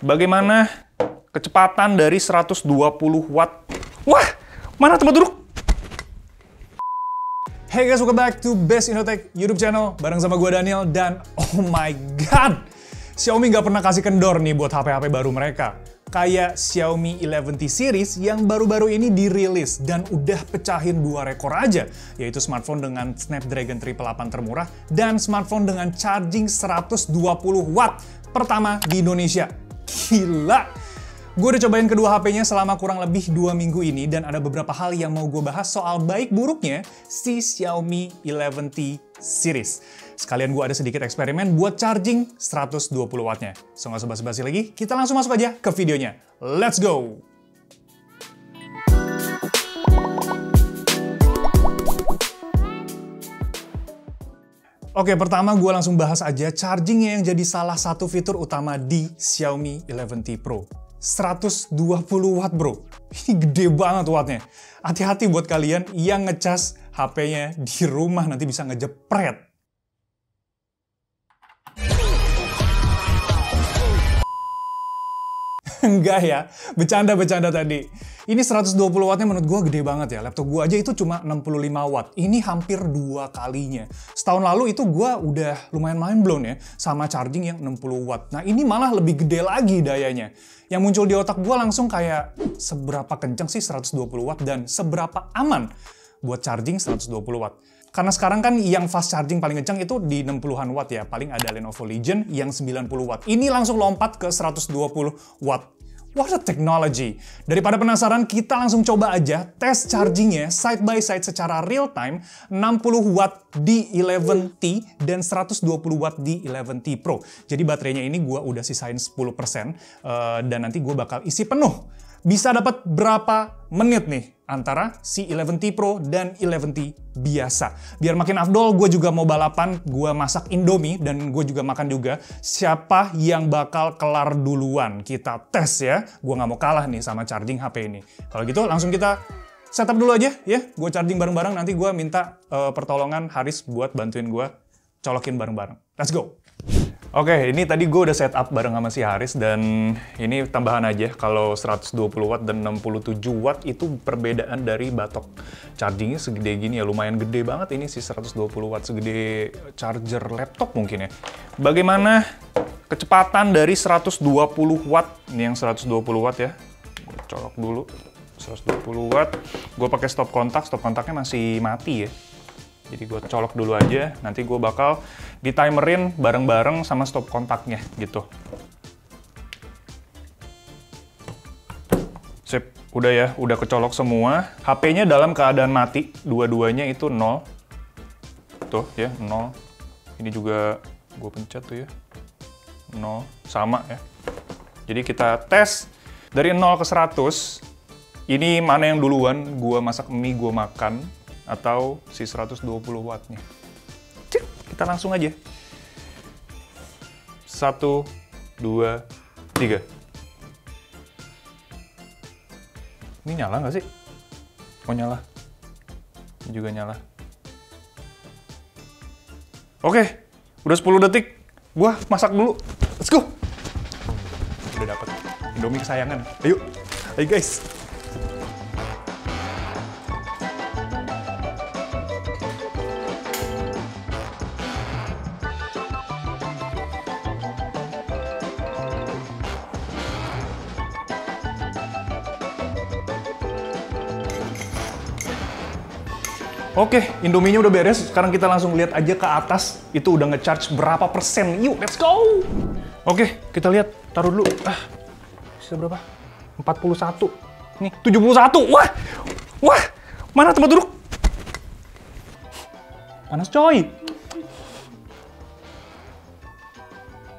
Bagaimana kecepatan dari 120 watt? Wah, mana tempat duduk? Hey guys, welcome back to Best Innotech YouTube channel. Bareng sama gue Daniel dan oh my god, Xiaomi nggak pernah kasih kendor nih buat HP-HP baru mereka. Kayak Xiaomi 11T series yang baru-baru ini dirilis dan udah pecahin 2 rekor aja, yaitu smartphone dengan Snapdragon 888 termurah dan smartphone dengan charging 120 watt pertama di Indonesia. Gila! Gue udah cobain kedua HP-nya selama kurang lebih 2 minggu ini dan ada beberapa hal yang mau gue bahas soal baik buruknya si Xiaomi 11T series. Sekalian gue ada sedikit eksperimen buat charging 120 wattnya. So nggak usah basa-basi lagi, kita langsung masuk aja ke videonya. Let's go! Oke, pertama gue langsung bahas aja chargingnya yang jadi salah satu fitur utama di Xiaomi 11T Pro. 120 watt bro, ini gede banget wattnya. Hati-hati buat kalian yang ngecas HP-nya di rumah nanti bisa ngejepret. Enggak ya, bercanda-bercanda tadi. Ini 120 wattnya menurut gue gede banget ya. Laptop gue aja itu cuma 65 watt. Ini hampir 2 kalinya. Setahun lalu itu gue udah lumayan mind blown ya sama charging yang 60 watt. Nah ini malah lebih gede lagi dayanya. Yang muncul di otak gue langsung kayak seberapa kenceng sih 120 watt dan seberapa aman buat charging 120 watt. Karena sekarang kan yang fast charging paling kencang itu di 60-an watt ya. Paling ada Lenovo Legion yang 90 watt. Ini langsung lompat ke 120 watt. What a technology! Daripada penasaran, kita langsung coba aja tes chargingnya side by side secara real time 60 watt di 11T dan 120 watt di 11T Pro. Jadi baterainya ini gue udah sisain 10% dan nanti gue bakal isi penuh. Bisa dapat berapa menit nih antara si 11T Pro dan 11T biasa. Biar makin afdol, gue juga mau balapan, gue masak Indomie dan gue juga makan juga. Siapa yang bakal kelar duluan? Kita tes ya. Gue nggak mau kalah nih sama charging HP ini. Kalau gitu langsung kita setup dulu aja ya. Gue charging bareng-bareng, nanti gue minta pertolongan Haris buat bantuin gue colokin bareng-bareng. Let's go! Oke, ini tadi gue udah setup bareng sama si Haris dan ini tambahan aja kalau 120 watt dan 67 watt itu perbedaan dari batok chargingnya segede gini ya, lumayan gede banget ini si 120 watt, segede charger laptop mungkin ya. Bagaimana kecepatan dari 120 watt? Ini yang 120 watt ya, gue colok dulu 120 watt, gue pakai stop kontaknya masih mati ya. Jadi gue colok dulu aja, nanti gue bakal ditimerin bareng-bareng sama stop kontaknya gitu. Sip, udah ya, udah kecolok semua. HP-nya dalam keadaan mati, dua-duanya itu 0. Tuh ya, 0. Ini juga gue pencet tuh ya, 0, sama ya. Jadi kita tes dari 0 ke 100, ini mana yang duluan, gue masak mie, gue makan, atau si 120 wattnya. Cik, kita langsung aja. 1, 2, 3. Ini nyala nggak sih? Oh nyala. Ini juga nyala. Oke, udah 10 detik. Gua masak dulu. Let's go! Udah dapet Indomie kesayangan. Ayo guys. Oke, Indominya udah beres. Sekarang kita langsung lihat aja ke atas. Itu udah nge-charge berapa persen. Yuk, let's go! Oke, kita lihat. Taruh dulu. Bisa berapa? 41. Nih, 71. Wah! Wah! Mana tempat duduk? Panas coy!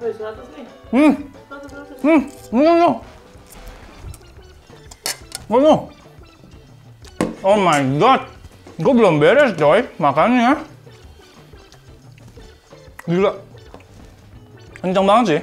100 nih. Oh my god! Gue belum beres coy, makannya. Gila. Kenceng banget sih.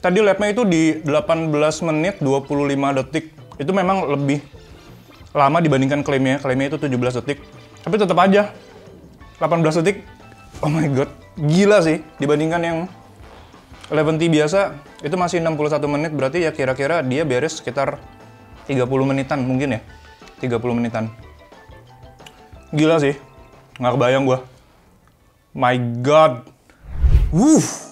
Tadi labnya itu di 18 menit 25 detik. Itu memang lebih lama dibandingkan klaimnya. Klaimnya itu 17 detik. Tapi tetap aja 18 detik. Oh my god, gila sih dibandingkan yang 11T biasa. Itu masih 61 menit, berarti ya kira-kira dia beres sekitar 30 menitan mungkin ya. 30 menitan. Gila sih. Nggak kebayang gua. My God.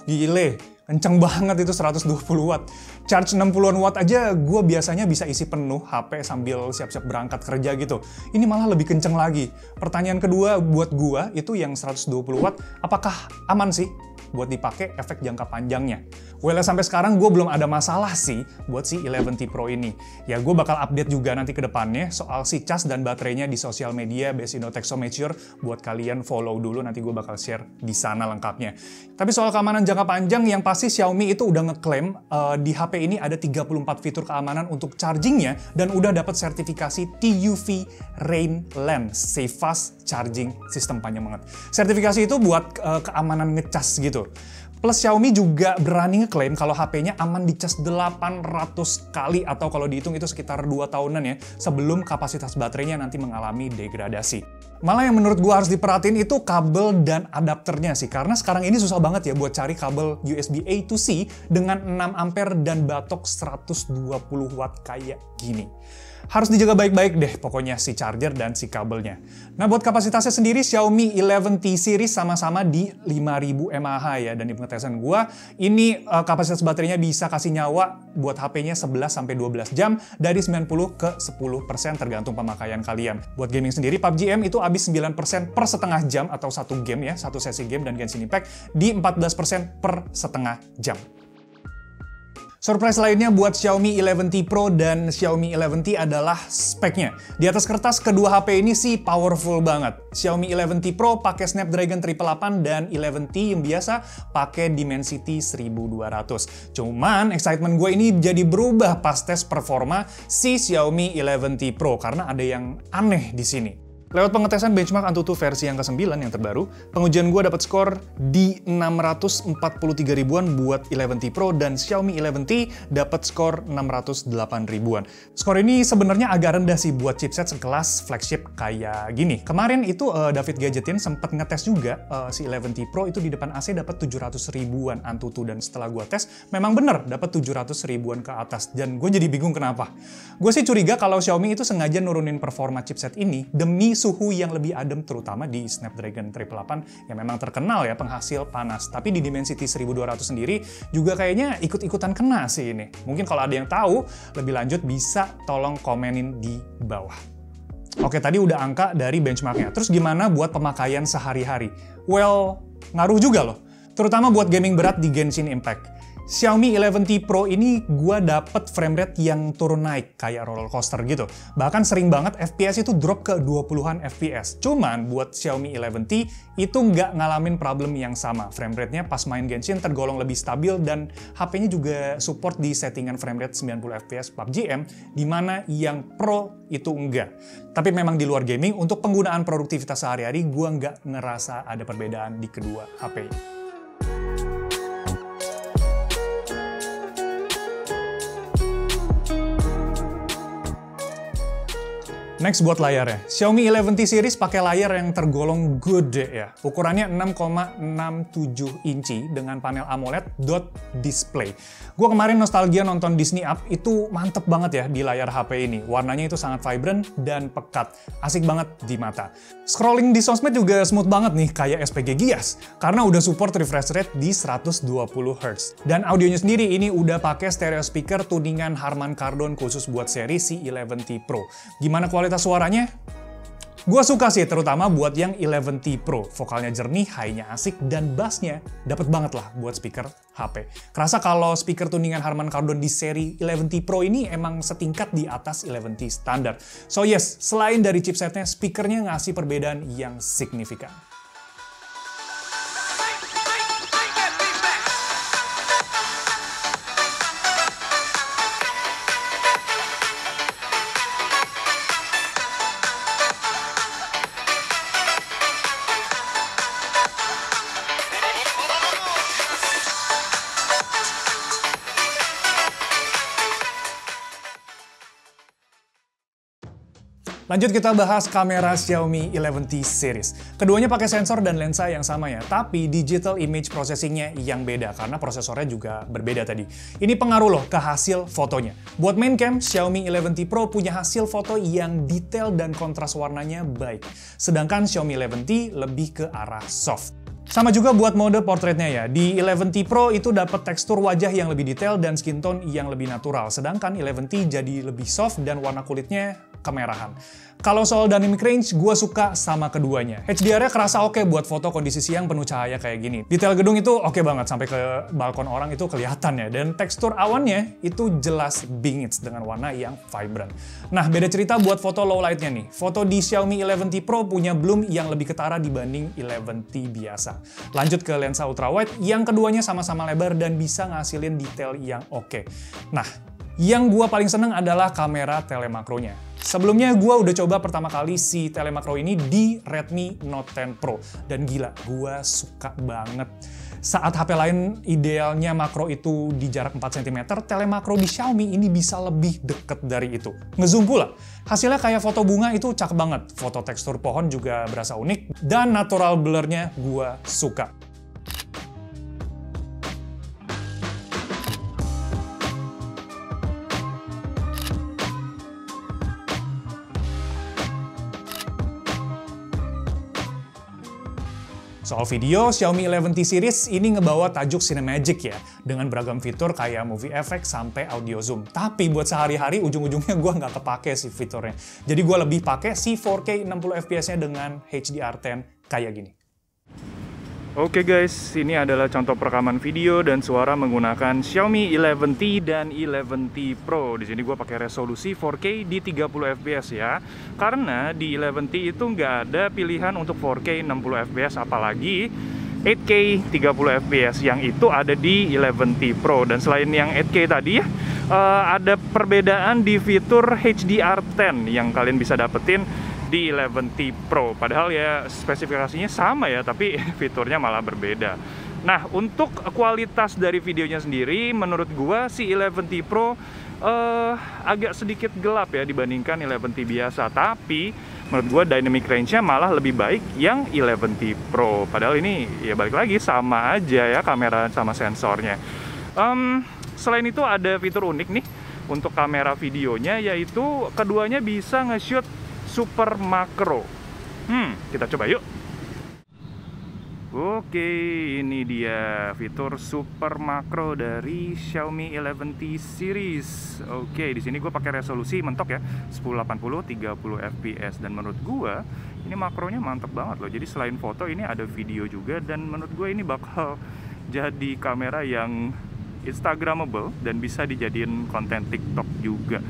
Gile. Kenceng banget itu 120 watt. Charge 60-an watt aja gue biasanya bisa isi penuh HP sambil siap-siap berangkat kerja gitu. Ini malah lebih kenceng lagi. Pertanyaan kedua buat gue itu yang 120 watt, apakah aman sih buat dipakai efek jangka panjangnya? Well, sampai sekarang gue belum ada masalah sih buat si 11T Pro ini. Ya gue bakal update juga nanti ke depannya soal si cas dan baterainya di sosial media Best Indotexometer. Buat kalian follow dulu, nanti gue bakal share di sana lengkapnya. Tapi soal keamanan jangka panjang, yang pasti Xiaomi itu udah ngeklaim di HP ini ada 34 fitur keamanan untuk chargingnya dan udah dapat sertifikasi TUV Rain Lens Safe Fast Charging System, panjang banget. Sertifikasi itu buat keamanan ngecas gitu. Plus Xiaomi juga berani ngeklaim kalau HP-nya aman dicas 800 kali atau kalau dihitung itu sekitar 2 tahunan ya sebelum kapasitas baterainya nanti mengalami degradasi. Malah yang menurut gua harus diperhatiin itu kabel dan adapternya sih, karena sekarang ini susah banget ya buat cari kabel USB A to C dengan 6 ampere dan batok 120 watt kayak gini. Harus dijaga baik-baik deh pokoknya si charger dan si kabelnya. Nah buat kapasitasnya sendiri Xiaomi 11T series sama-sama di 5000 mAh ya, dan di pengetesan gua ini kapasitas baterainya bisa kasih nyawa buat HP-nya 11-12 jam dari 90 ke 10% tergantung pemakaian kalian. Buat gaming sendiri PUBG M itu habis 9% per setengah jam atau satu game ya, satu sesi game, dan Genshin Impact di 14% per setengah jam. Surprise lainnya buat Xiaomi 11T Pro dan Xiaomi 11T adalah speknya. Di atas kertas kedua HP ini sih powerful banget. Xiaomi 11T Pro pakai Snapdragon 888 dan 11T yang biasa pakai Dimensity 1200. Cuman excitement gue ini jadi berubah pas tes performa si Xiaomi 11T Pro karena ada yang aneh di sini. Lewat pengetesan benchmark Antutu versi yang ke-9 yang terbaru, pengujian gue dapat skor di 643 ribuan buat 11T Pro dan Xiaomi 11T dapat skor 608 ribuan. Skor ini sebenarnya agak rendah sih buat chipset sekelas flagship kayak gini. Kemarin itu David Gadgetin sempat ngetes juga si 11T Pro itu di depan AC dapat 700 ribuan Antutu, dan setelah gue tes memang bener dapat 700 ribuan ke atas, dan gue jadi bingung kenapa. Gue sih curiga kalau Xiaomi itu sengaja nurunin performa chipset ini demi suhu yang lebih adem, terutama di Snapdragon 888 yang memang terkenal ya penghasil panas. Tapi di Dimensity 1200 sendiri juga kayaknya ikut-ikutan kena sih ini. Mungkin kalau ada yang tahu lebih lanjut bisa tolong komenin di bawah. Oke, tadi udah angka dari benchmarknya. Terus gimana buat pemakaian sehari-hari? Well, ngaruh juga loh. Terutama buat gaming berat di Genshin Impact. Xiaomi 11T Pro ini gue dapet frame rate yang turun naik kayak roller coaster gitu. Bahkan sering banget FPS itu drop ke 20-an FPS. Cuman buat Xiaomi 11T itu nggak ngalamin problem yang sama. Frame rate-nya pas main Genshin tergolong lebih stabil dan HP-nya juga support di settingan frame rate 90 FPS PUBG M, dimana yang Pro itu enggak. Tapi memang di luar gaming, untuk penggunaan produktivitas sehari-hari gue nggak ngerasa ada perbedaan di kedua HP ini. Next buat layarnya. Xiaomi 11T series pakai layar yang tergolong gede ya. Ukurannya 6,67 inci dengan panel AMOLED dot display. Gue kemarin nostalgia nonton Disney Up, itu mantep banget ya di layar HP ini. Warnanya itu sangat vibrant dan pekat. Asik banget di mata. Scrolling di sosmed juga smooth banget nih kayak SPG Gias karena udah support refresh rate di 120 Hz. Dan audionya sendiri ini udah pakai stereo speaker tuningan Harman Kardon khusus buat seri si 11T Pro. Gimana kualitas suaranya? Gue suka sih, terutama buat yang 11T Pro. Vokalnya jernih, high-nya asik, dan bass-nya dapet banget lah buat speaker HP. Kerasa kalau speaker tuningan Harman Kardon di seri 11T Pro ini emang setingkat di atas 11T standar. So yes, selain dari chipsetnya, speakernya ngasih perbedaan yang signifikan. Lanjut kita bahas kamera Xiaomi 11T series. Keduanya pakai sensor dan lensa yang sama ya, tapi digital image processing-nya yang beda karena prosesornya juga berbeda tadi. Ini pengaruh loh ke hasil fotonya. Buat main cam, Xiaomi 11T Pro punya hasil foto yang detail dan kontras warnanya baik. Sedangkan Xiaomi 11T lebih ke arah soft. Sama juga buat mode portraitnya ya. Di 11T Pro itu dapat tekstur wajah yang lebih detail dan skin tone yang lebih natural. Sedangkan 11T jadi lebih soft dan warna kulitnya kemerahan. Kalau soal dynamic range, gue suka sama keduanya. HDR-nya kerasa oke buat foto kondisi siang penuh cahaya kayak gini. Detail gedung itu oke banget, sampai ke balkon orang itu kelihatan ya. Dan tekstur awannya itu jelas bingits dengan warna yang vibrant. Nah, beda cerita buat foto low light-nya nih. Foto di Xiaomi 11T Pro punya bloom yang lebih ketara dibanding 11T biasa. Lanjut ke lensa ultrawide, yang keduanya sama-sama lebar dan bisa ngasilin detail yang oke. Nah, yang gue paling seneng adalah kamera telemakronya. Sebelumnya gue udah coba pertama kali si telemakro ini di Redmi Note 10 Pro. Dan gila, gue suka banget. Saat HP lain idealnya makro itu di jarak 4 cm, telemakro di Xiaomi ini bisa lebih deket dari itu. Ngezoom pula. Hasilnya kayak foto bunga itu cakep banget. Foto tekstur pohon juga berasa unik. Dan natural blur-nya gue suka. Soal video, Xiaomi 11T series ini ngebawa tajuk Cinemagic ya, dengan beragam fitur kayak movie effect sampai audio zoom. Tapi buat sehari-hari ujung-ujungnya gue nggak kepake sih fiturnya. Jadi gue lebih pakai si 4K 60 fps-nya dengan HDR10 kayak gini. Oke guys, ini adalah contoh perekaman video dan suara menggunakan Xiaomi 11T dan 11T Pro. Di sini gue pakai resolusi 4K di 30 fps ya. Karena di 11T itu nggak ada pilihan untuk 4K 60 fps, apalagi 8K 30 fps yang itu ada di 11T Pro. Dan selain yang 8K tadi ya, ada perbedaan di fitur HDR10 yang kalian bisa dapetin di 11T Pro. Padahal ya spesifikasinya sama ya, tapi fiturnya malah berbeda. Nah, untuk kualitas dari videonya sendiri, menurut gua si 11T Pro agak sedikit gelap ya dibandingkan 11T biasa. Tapi menurut gua dynamic range-nya malah lebih baik yang 11T Pro. Padahal ini ya balik lagi sama aja ya kamera sama sensornya. Selain itu ada fitur unik nih untuk kamera videonya, yaitu keduanya bisa nge-shoot super makro. Kita coba yuk. Oke, ini dia fitur super makro dari Xiaomi 11T series. Oke, di sini gue pakai resolusi mentok ya, 1080 30 fps, dan menurut gue ini makronya mantep banget loh. Jadi selain foto ini ada video juga, dan menurut gue ini bakal jadi kamera yang instagramable dan bisa dijadiin konten TikTok juga.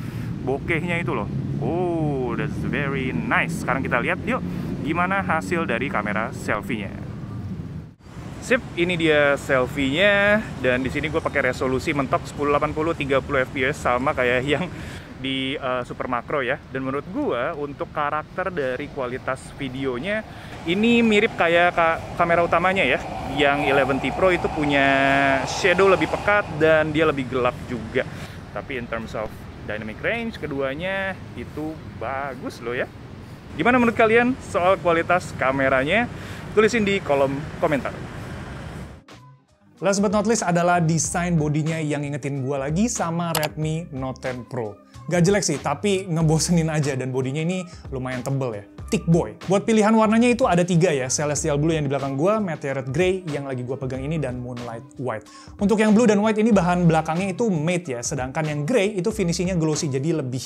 Bokehnya itu loh. Oh, that's very nice. Sekarang kita lihat yuk gimana hasil dari kamera selfie-nya. Sip, ini dia selfie-nya, dan di sini gue pakai resolusi mentok 1080 30 fps sama kayak yang di super makro ya. Dan menurut gue untuk karakter dari kualitas videonya ini mirip kayak kamera utamanya ya. Yang 11T Pro itu punya shadow lebih pekat dan dia lebih gelap juga. Tapi in terms of dynamic range, keduanya itu bagus loh ya. Gimana menurut kalian soal kualitas kameranya? Tulisin di kolom komentar. Last but not least adalah desain bodinya yang ngingetin gue lagi sama Redmi Note 10 Pro. Gak jelek sih, tapi ngebosenin aja, dan bodinya ini lumayan tebel ya. Thick boy. Buat pilihan warnanya itu ada 3 ya, Celestial Blue yang di belakang gue, Meteorite Grey yang lagi gue pegang ini, dan Moonlight White. Untuk yang blue dan white ini bahan belakangnya itu matte ya, sedangkan yang grey itu finishingnya glossy, jadi lebih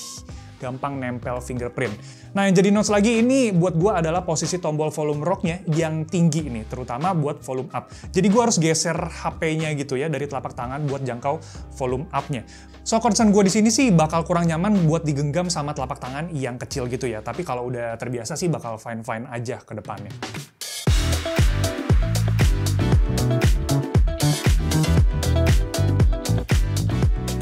gampang nempel fingerprint. Nah, yang jadi notes lagi ini buat gue adalah posisi tombol volume rocknya yang tinggi ini, terutama buat volume up. Jadi gue harus geser HP-nya gitu ya dari telapak tangan buat jangkau volume up-nya. So, concern gue di sini sih bakal kurang nyaman buat digenggam sama telapak tangan yang kecil gitu ya. Tapi kalau udah terbiasa sih bakal fine-fine aja ke depannya.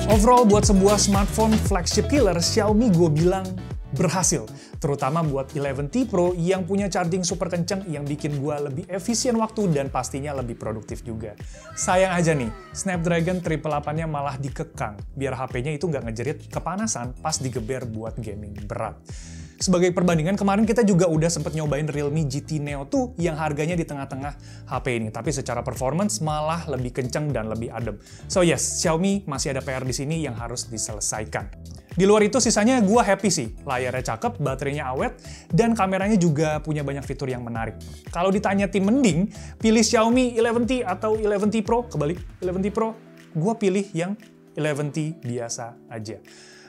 Overall, buat sebuah smartphone flagship killer, Xiaomi gue bilang berhasil. Terutama buat 11T Pro yang punya charging super kenceng yang bikin gue lebih efisien waktu dan pastinya lebih produktif juga. Sayang aja nih, Snapdragon 888-nya malah dikekang, biar HP-nya itu nggak ngejerit kepanasan pas digeber buat gaming berat. Sebagai perbandingan, kemarin kita juga udah sempet nyobain Realme GT Neo 2 yang harganya di tengah-tengah HP ini. Tapi secara performance malah lebih kenceng dan lebih adem. So yes, Xiaomi masih ada PR di sini yang harus diselesaikan. Di luar itu sisanya gue happy sih. Layarnya cakep, baterainya awet, dan kameranya juga punya banyak fitur yang menarik. Kalau ditanya tim mending, pilih Xiaomi 11T atau 11T Pro, kebalik 11T Pro, gue pilih yang 11T biasa aja.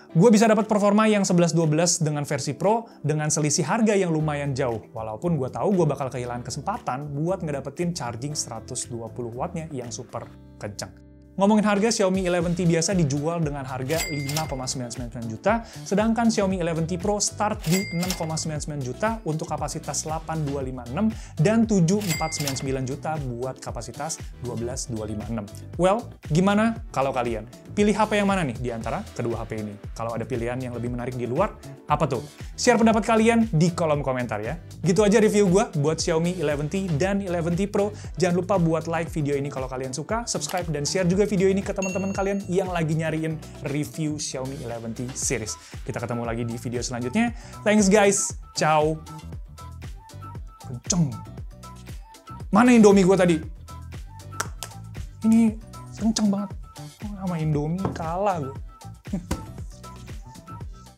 Gue bisa dapat performa yang 11-12 dengan versi Pro dengan selisih harga yang lumayan jauh. Walaupun gue tahu gue bakal kehilangan kesempatan buat ngedapetin charging 120 wattnya yang super kencang. Ngomongin harga, Xiaomi 11T biasa dijual dengan harga 5,99 juta, sedangkan Xiaomi 11T Pro start di 6,99 juta untuk kapasitas 8256 dan 7499 juta buat kapasitas 12256. Well, gimana kalau kalian? Pilih HP yang mana nih di antara kedua HP ini? Kalau ada pilihan yang lebih menarik di luar, apa tuh? Share pendapat kalian di kolom komentar ya. Gitu aja review gue buat Xiaomi 11T dan 11T Pro. Jangan lupa buat like video ini kalau kalian suka, subscribe dan share juga video ini ke teman-teman kalian yang lagi nyariin review Xiaomi 11T series. Kita ketemu lagi di video selanjutnya. Thanks guys. Ciao. Kenceng. Mana Indomie gue tadi? Ini kenceng banget. Sama Indomie kalah gue.